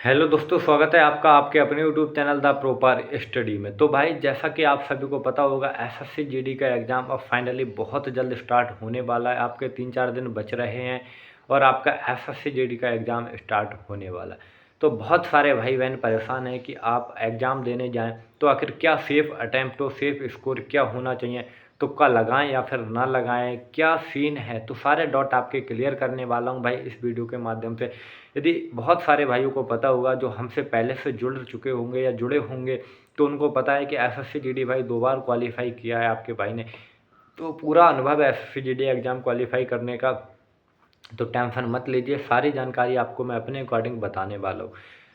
Hello दोस्तों, स्वागत है आपका आपके अपने YouTube channel the proper study में। तो भाई जैसा कि आप सभी को पता होगा, एसएससी जीडी का एग्ज़ाम अब फाइनली बहुत जल्द स्टार्ट होने वाला है। आपके 3-4 दिन बच रहे हैं और आपका एसएससी जीडी का एग्ज़ाम स्टार्ट होने वाला है। तो बहुत सारे भाई बहन परेशान हैं कि आप एग्ज़ाम देने जाएं तो आखिर क्या सेफ़ अटैम्प्ट हो, सेफ़ स्कोर क्या होना चाहिए, तुक्का लगाएं या फिर ना लगाएं, क्या सीन है। तो सारे डाउट आपके क्लियर करने वाला हूं भाई इस वीडियो के माध्यम से। यदि बहुत सारे भाइयों को पता होगा जो हमसे पहले से जुड़ चुके होंगे या जुड़े होंगे, तो उनको पता है कि एसएससी जीडी भाई 2 बार क्वालिफाई किया है आपके भाई ने। तो पूरा अनुभव है एसएससी जीडी एग्ज़ाम क्वालिफाई करने का। तो टेंशन मत लीजिए, सारी जानकारी आपको मैं अपने अकॉर्डिंग बताने वाला हूँ।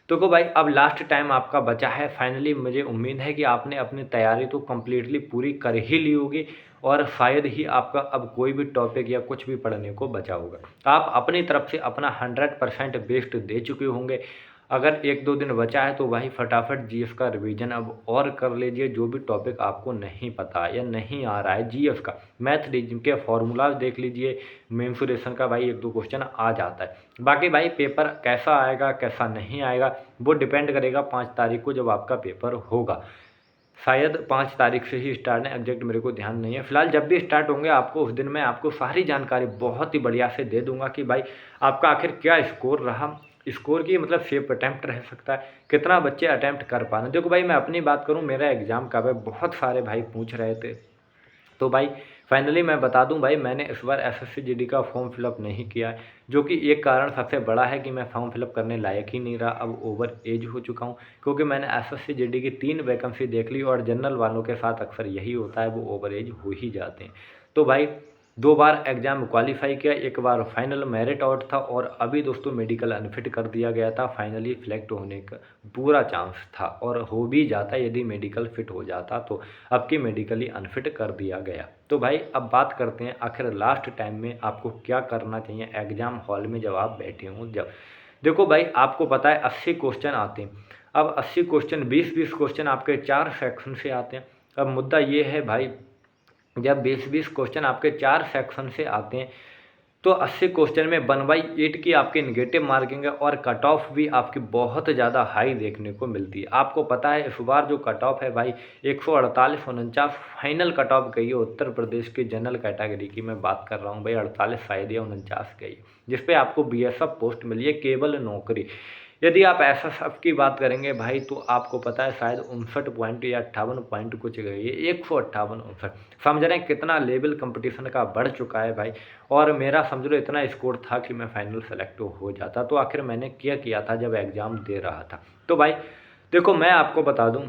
तो भाई अब लास्ट टाइम आपका बचा है। फाइनली मुझे उम्मीद है कि आपने अपनी तैयारी तो कम्प्लीटली पूरी कर ही ली होगी और शायद ही आपका अब कोई भी टॉपिक या कुछ भी पढ़ने को बचा होगा। आप अपनी तरफ से अपना 100% बेस्ट दे चुके होंगे। अगर 1-2 दिन बचा है तो भाई फटाफट जीएस का रिवीजन अब और कर लीजिए। जो भी टॉपिक आपको नहीं पता या नहीं आ रहा है जीएस का, मैथ रीजनिंग के फॉर्मूलाज देख लीजिए। मेंसुरेशन का भाई 1-2 क्वेश्चन आ जाता है। बाकी भाई पेपर कैसा आएगा कैसा नहीं आएगा वो डिपेंड करेगा 5 तारीख को जब आपका पेपर होगा। शायद 5 तारीख से ही स्टार्ट है, एग्जैक्ट मेरे को ध्यान नहीं है। फिलहाल जब भी स्टार्ट होंगे आपको उस दिन मैं आपको सारी जानकारी बहुत ही बढ़िया से दे दूंगा कि भाई आपका आखिर क्या स्कोर रहा। स्कोर की मतलब सेफ अटैम्प्ट रह सकता है, कितना बच्चे अटैम्प्ट कर पा रहे हैं। देखो भाई मैं अपनी बात करूँ, मेरा एग्ज़ाम कब है बहुत सारे भाई पूछ रहे थे। तो भाई फाइनली मैं बता दूं भाई, मैंने इस बार एसएससी जीडी का फॉर्म फिलअप नहीं किया है, जो कि एक कारण सबसे बड़ा है कि मैं फॉर्म फिलअप करने लायक ही नहीं रहा। अब ओवर एज हो चुका हूं, क्योंकि मैंने एसएससी जीडी की 3 वैकेंसी देख ली और जनरल वालों के साथ अक्सर यही होता है, वो ओवर एज हो ही जाते हैं। तो भाई 2 बार एग्ज़ाम क्वालिफाई किया, एक बार फाइनल मेरिट आउट था और अभी दोस्तों मेडिकल अनफिट कर दिया गया था। फाइनली सिलेक्ट होने का पूरा चांस था और हो भी जाता यदि मेडिकल फिट हो जाता, तो अब की मेडिकली अनफिट कर दिया गया। तो भाई अब बात करते हैं आखिर लास्ट टाइम में आपको क्या करना चाहिए एग्ज़ाम हॉल में जब आप बैठे हों। जब देखो भाई आपको पता है 80 क्वेश्चन आते हैं। अब 80 क्वेश्चन 20-20 क्वेश्चन आपके 4 सेक्शन से आते हैं। अब मुद्दा ये है भाई, जब 20-20 क्वेश्चन आपके 4 सेक्शन से आते हैं तो 80 क्वेश्चन में 1/8 की आपकी नेगेटिव मार्किंग है और कट ऑफ भी आपकी बहुत ज़्यादा हाई देखने को मिलती है। आपको पता है इस बार जो कट ऑफ है भाई 148-49 फाइनल कट ऑफ गई है उत्तर प्रदेश की जनरल कैटेगरी की। मैं बात कर रहा हूँ भाई, 48 शायद या 49 गई, जिसपे आपको बीएसएफ पोस्ट मिली है केवल नौकरी। यदि आप एसएसएफ की बात करेंगे भाई तो आपको पता है शायद 59 पॉइंट या 58 पॉइंट कुछ गई है, 158-59। समझ रहे हैं कितना लेवल कंपटीशन का बढ़ चुका है भाई। और मेरा समझ लो इतना स्कोर था कि मैं फाइनल सेलेक्ट हो जाता। तो आखिर मैंने क्या किया था जब एग्ज़ाम दे रहा था। तो भाई देखो मैं आपको बता दूं,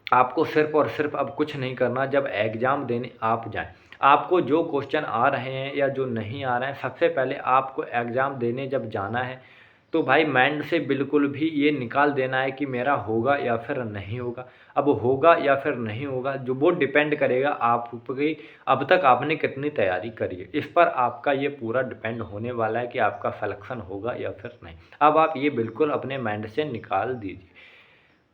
आपको सिर्फ और सिर्फ अब कुछ नहीं करना। जब एग्ज़ाम देने आप जाएं, आपको जो क्वेश्चन आ रहे हैं या जो नहीं आ रहे हैं, सबसे पहले आपको एग्ज़ाम देने जब जाना है तो भाई माइंड से बिल्कुल भी ये निकाल देना है कि मेरा होगा या फिर नहीं होगा। अब होगा या फिर नहीं होगा जो वो डिपेंड करेगा आपकी अब तक आपने कितनी तैयारी करी है, इस पर आपका ये पूरा डिपेंड होने वाला है कि आपका सिलेक्शन होगा या फिर नहीं। अब आप ये बिल्कुल अपने माइंड से निकाल दीजिए।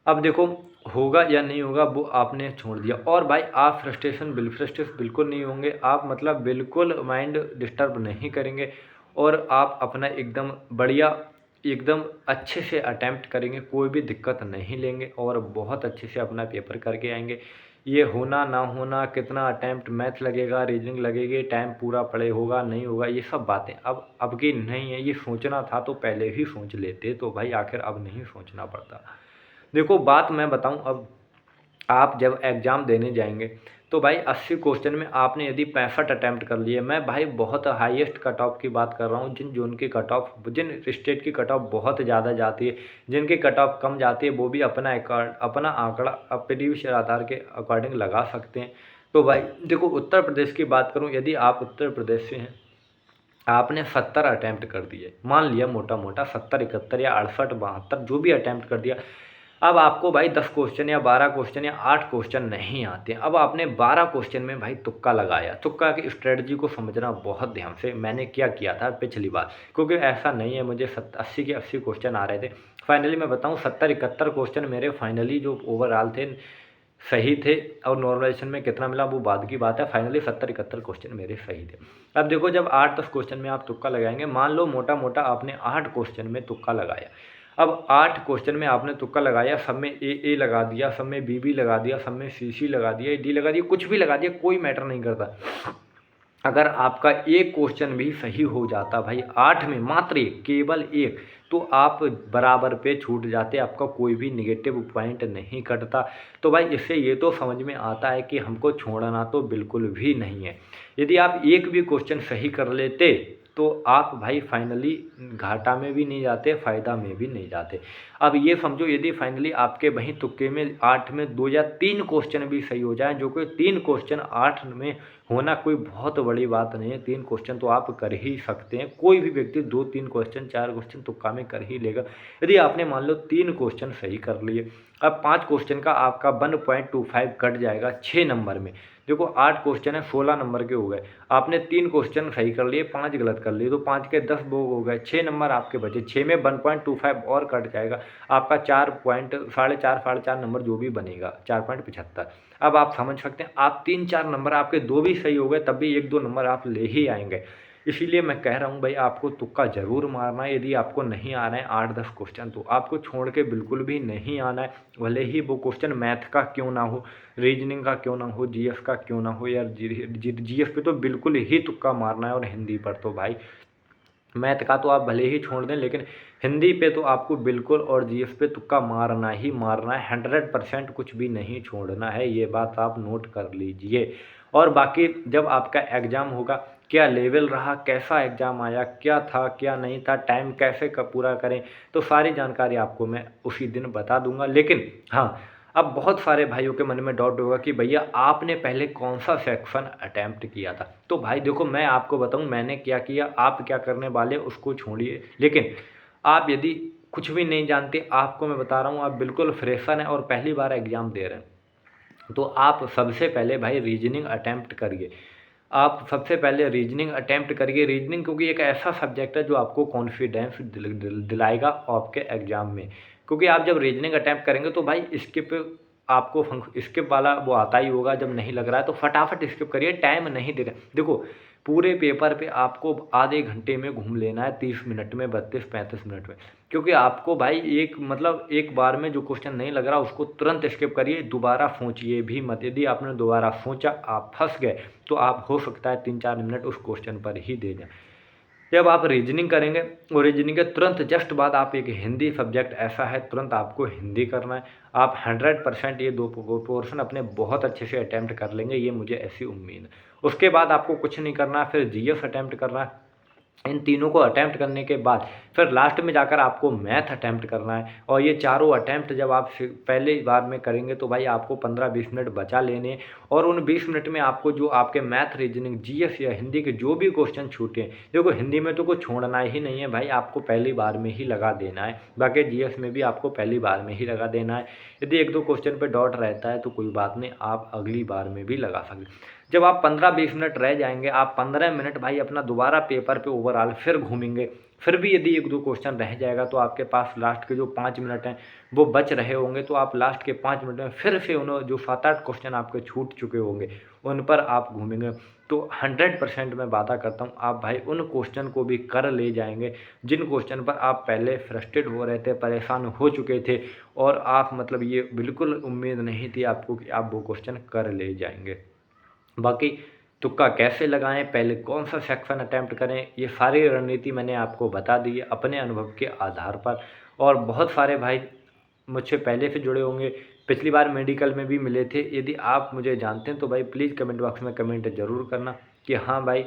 अब देखो होगा या नहीं होगा वो आपने छोड़ दिया। और भाई आप फ्रस्ट्रेशन बिल्कुल नहीं होंगे। आप मतलब बिल्कुल माइंड डिस्टर्ब नहीं करेंगे और आप अपना एकदम बढ़िया एकदम अच्छे से अटेम्प्ट करेंगे, कोई भी दिक्कत नहीं लेंगे और बहुत अच्छे से अपना पेपर करके आएंगे। ये होना ना होना, कितना अटेम्प्ट मैथ लगेगा, रीजनिंग लगेगी, टाइम पूरा पड़े होगा नहीं होगा, ये सब बातें अब की नहीं है। ये सोचना था तो पहले ही सोच लेते, तो भाई आखिर अब नहीं सोचना पड़ता। देखो बात मैं बताऊं, अब आप जब एग्ज़ाम देने जाएंगे तो भाई 80 क्वेश्चन में आपने यदि 65 अटैम्प्ट कर लिए, मैं भाई बहुत हाईएस्ट कट ऑफ की बात कर रहा हूँ। जिन जोन की कट ऑफ, जिन स्टेट की कट ऑफ बहुत ज़्यादा जाती है, जिनकी कट ऑफ कम जाती है, वो भी अपना आंकड़ा प्रीवियस आधार के अकॉर्डिंग लगा सकते हैं। तो भाई देखो उत्तर प्रदेश की बात करूँ, यदि आप उत्तर प्रदेश से हैं, आपने 70 अटैम्प्ट कर दिए, मान लिया मोटा मोटा 70, 71 या 68, 72 जो भी अटैम्प्ट कर दिया। अब आपको भाई 10 क्वेश्चन या 12 क्वेश्चन या 8 क्वेश्चन नहीं आते। अब आपने 12 क्वेश्चन में भाई तुक्का लगाया। तुक्का की स्ट्रेटजी को समझना बहुत ध्यान से। मैंने क्या किया था पिछली बार, क्योंकि ऐसा नहीं है मुझे 80 के 80 क्वेश्चन आ रहे थे। फाइनली मैं बताऊं 70, 71 क्वेश्चन मेरे फाइनली जो ओवरऑल थे सही थे। और नॉर्मलाइजेशन में कितना मिला वो बाद की बात है। फाइनली 70, 71 क्वेश्चन मेरे सही थे। अब देखो जब 8-10 क्वेश्चन में आप तुक्का लगाएंगे, मान लो मोटा मोटा आपने 8 क्वेश्चन में तुक्का लगाया, अब 8 क्वेश्चन में आपने तुक्का लगाया, सब में ए लगा दिया, सब में बी लगा दिया, सब में सी लगा दिया, डी लगा दिया, कुछ भी लगा दिया, कोई मैटर नहीं करता। अगर आपका एक क्वेश्चन भी सही हो जाता भाई 8 में मात्र एक, केवल एक, तो आप बराबर पे छूट जाते, आपका कोई भी नेगेटिव पॉइंट नहीं कटता। तो भाई इससे ये तो समझ में आता है कि हमको छोड़ना तो बिल्कुल भी नहीं है। यदि आप एक भी क्वेश्चन सही कर लेते तो आप भाई फाइनली घाटा में भी नहीं जाते, फ़ायदा में भी नहीं जाते। अब ये समझो यदि फाइनली आपके वहीं तुक्के में 8 में 2 या 3 क्वेश्चन भी सही हो जाए, जो कि 3 क्वेश्चन 8 में होना कोई बहुत बड़ी बात नहीं है। 3 क्वेश्चन तो आप कर ही सकते हैं, कोई भी व्यक्ति 2-3 क्वेश्चन 4 क्वेश्चन तुक्का में कर ही लेगा। यदि आपने मान लो 3 क्वेश्चन सही कर लिए, अब 5 क्वेश्चन का आपका 1.25 कट जाएगा 6 नंबर में। देखो 8 क्वेश्चन है, 16 नंबर के हो गए। आपने 3 क्वेश्चन सही कर लिए, 5 गलत कर लिए, तो 5 के 10 वो हो गए, 6 नंबर आपके बचे। 6 में 1.25 और कट जाएगा, आपका 4 पॉइंट साढ़े 4 नंबर जो भी बनेगा 4.75। अब आप समझ सकते हैं, आप 3-4 नंबर आपके 2 भी सही हो गए, तब भी 1-2 नंबर आप ले ही आएंगे। इसीलिए मैं कह रहा हूँ भाई आपको तुक्का ज़रूर मारना है। यदि आपको नहीं आ रहे हैं 8-10 क्वेश्चन, तो आपको छोड़ के बिल्कुल भी नहीं आना है। भले ही वो क्वेश्चन मैथ का क्यों ना हो, रीजनिंग का क्यों ना हो, जीएस का क्यों ना हो, यार जीएस पे तो बिल्कुल ही तुक्का मारना है। और हिंदी पर तो भाई मैथ का तो आप भले ही छोड़ दें, लेकिन हिंदी पे तो आपको बिल्कुल और जीएस पे तुक्का मारना ही मारना है। 100% कुछ भी नहीं छोड़ना है, ये बात आप नोट कर लीजिए। और बाकी जब आपका एग्ज़ाम होगा, क्या लेवल रहा, कैसा एग्ज़ाम आया, क्या था क्या नहीं था, टाइम कैसे पूरा करें, तो सारी जानकारी आपको मैं उसी दिन बता दूंगा। लेकिन हाँ, अब बहुत सारे भाइयों के मन में डाउट होगा कि भैया आपने पहले कौन सा सेक्शन अटैम्प्ट किया था। तो भाई देखो, मैं आपको बताऊं मैंने क्या किया, आप क्या करने वाले उसको छोड़िए। लेकिन आप यदि कुछ भी नहीं जानते, आपको मैं बता रहा हूँ, आप बिल्कुल फ्रेशर हैं और पहली बार एग्ज़ाम दे रहे हैं, तो आप सबसे पहले भाई रीजनिंग अटैम्प्ट करिए। आप सबसे पहले रीजनिंग अटैम्प्ट करिए। रीजनिंग क्योंकि एक ऐसा सब्जेक्ट है जो आपको कॉन्फिडेंस दिलाएगा आपके एग्ज़ाम में। क्योंकि आप जब रीजनिंग अटैम्प्ट करेंगे तो भाई स्किप आपको स्किप वाला वो आता ही होगा। जब नहीं लग रहा है तो फटाफट स्किप करिए, टाइम नहीं दे रहे। देखो पूरे पेपर पे आपको आधे घंटे में घूम लेना है, 30 मिनट में, 32-35 मिनट में। क्योंकि आपको भाई एक बार में जो क्वेश्चन नहीं लग रहा उसको तुरंत स्किप करिए, दोबारा सोचिए भी मत। यदि आपने दोबारा सोचा, आप फंस गए, तो आप हो सकता है 3-4 मिनट उस क्वेश्चन पर ही दे जाएं। जब आप रीजनिंग करेंगे और रीजनिंग के तुरंत जस्ट बाद आप एक हिंदी सब्जेक्ट ऐसा है, तुरंत आपको हिंदी करना है। आप 100% ये 2 पोर्शन अपने बहुत अच्छे से अटैम्प्ट कर लेंगे, ये मुझे ऐसी उम्मीद है। उसके बाद आपको कुछ नहीं करना, फिर जीएस अटैम्प्ट करना है। इन तीनों को अटैम्प्ट करने के बाद फिर लास्ट में जाकर आपको मैथ अटैम्प्ट करना है। और ये चारों अटैम्प्ट जब आप पहले बार में करेंगे तो भाई आपको 15-20 मिनट बचा लेने हैं। और उन 20 मिनट में आपको जो आपके मैथ, रीजनिंग, जीएस या हिंदी के जो भी क्वेश्चन छूटे हैं, देखो हिंदी में तो कुछ छोड़ना ही नहीं है भाई, आपको पहली बार में ही लगा देना है। बाकी जीएस में भी आपको पहली बार में ही लगा देना है। यदि 1-2 क्वेश्चन पर डाउट रहता है तो कोई बात नहीं, आप अगली बार में भी लगा सकते हैं। जब आप 15-20 मिनट रह जाएंगे, आप 15 मिनट भाई अपना दोबारा पेपर पे ओवरऑल फिर घूमेंगे। फिर भी यदि 1-2 क्वेश्चन रह जाएगा तो आपके पास लास्ट के जो 5 मिनट हैं वो बच रहे होंगे, तो आप लास्ट के 5 मिनट में फिर से उन जो 7-8 क्वेश्चन आपके छूट चुके होंगे उन पर आप घूमेंगे। तो 100% मैं वादा करता हूँ आप भाई उन क्वेश्चन को भी कर ले जाएंगे जिन क्वेश्चन पर आप पहले फ्रस्ट्रेट हो रहे थे, परेशान हो चुके थे, और आप मतलब ये बिल्कुल उम्मीद नहीं थी आपको कि आप वो क्वेश्चन कर ले जाएंगे। बाकी तुक्का कैसे लगाएं, पहले कौन सा सेक्शन अटैम्प्ट करें, ये सारी रणनीति मैंने आपको बता दी है अपने अनुभव के आधार पर। और बहुत सारे भाई मुझसे पहले से जुड़े होंगे, पिछली बार मेडिकल में भी मिले थे। यदि आप मुझे जानते हैं तो भाई प्लीज़ कमेंट बॉक्स में कमेंट ज़रूर करना कि हाँ भाई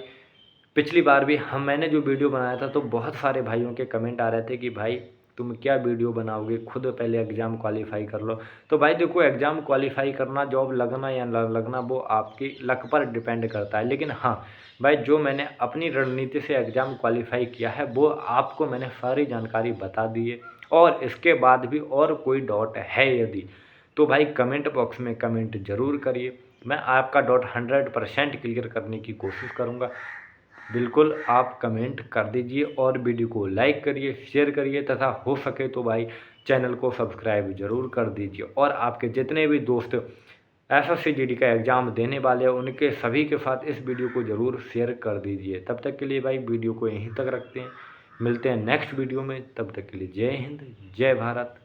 पिछली बार भी मैंने जो वीडियो बनाया था तो बहुत सारे भाइयों के कमेंट आ रहे थे कि भाई तुम क्या वीडियो बनाओगे, खुद पहले एग्ज़ाम क्वालिफाई कर लो। तो भाई देखो एग्ज़ाम क्वालिफाई करना, जॉब लगना या लगना वो आपकी लक पर डिपेंड करता है। लेकिन हाँ भाई, जो मैंने अपनी रणनीति से एग्ज़ाम क्वालिफाई किया है वो आपको मैंने सारी जानकारी बता दी है। और इसके बाद भी और कोई डाउट है यदि, तो भाई कमेंट बॉक्स में कमेंट ज़रूर करिए। मैं आपका डाउट 100% क्लियर करने की कोशिश करूँगा। बिल्कुल आप कमेंट कर दीजिए और वीडियो को लाइक करिए, शेयर करिए, तथा हो सके तो भाई चैनल को सब्सक्राइब ज़रूर कर दीजिए। और आपके जितने भी दोस्त एसएससी जीडी का एग्ज़ाम देने वाले हैं उनके सभी के साथ इस वीडियो को ज़रूर शेयर कर दीजिए। तब तक के लिए भाई वीडियो को यहीं तक रखते हैं। मिलते हैं नेक्स्ट वीडियो में, तब तक के लिए जय हिंद, जय भारत।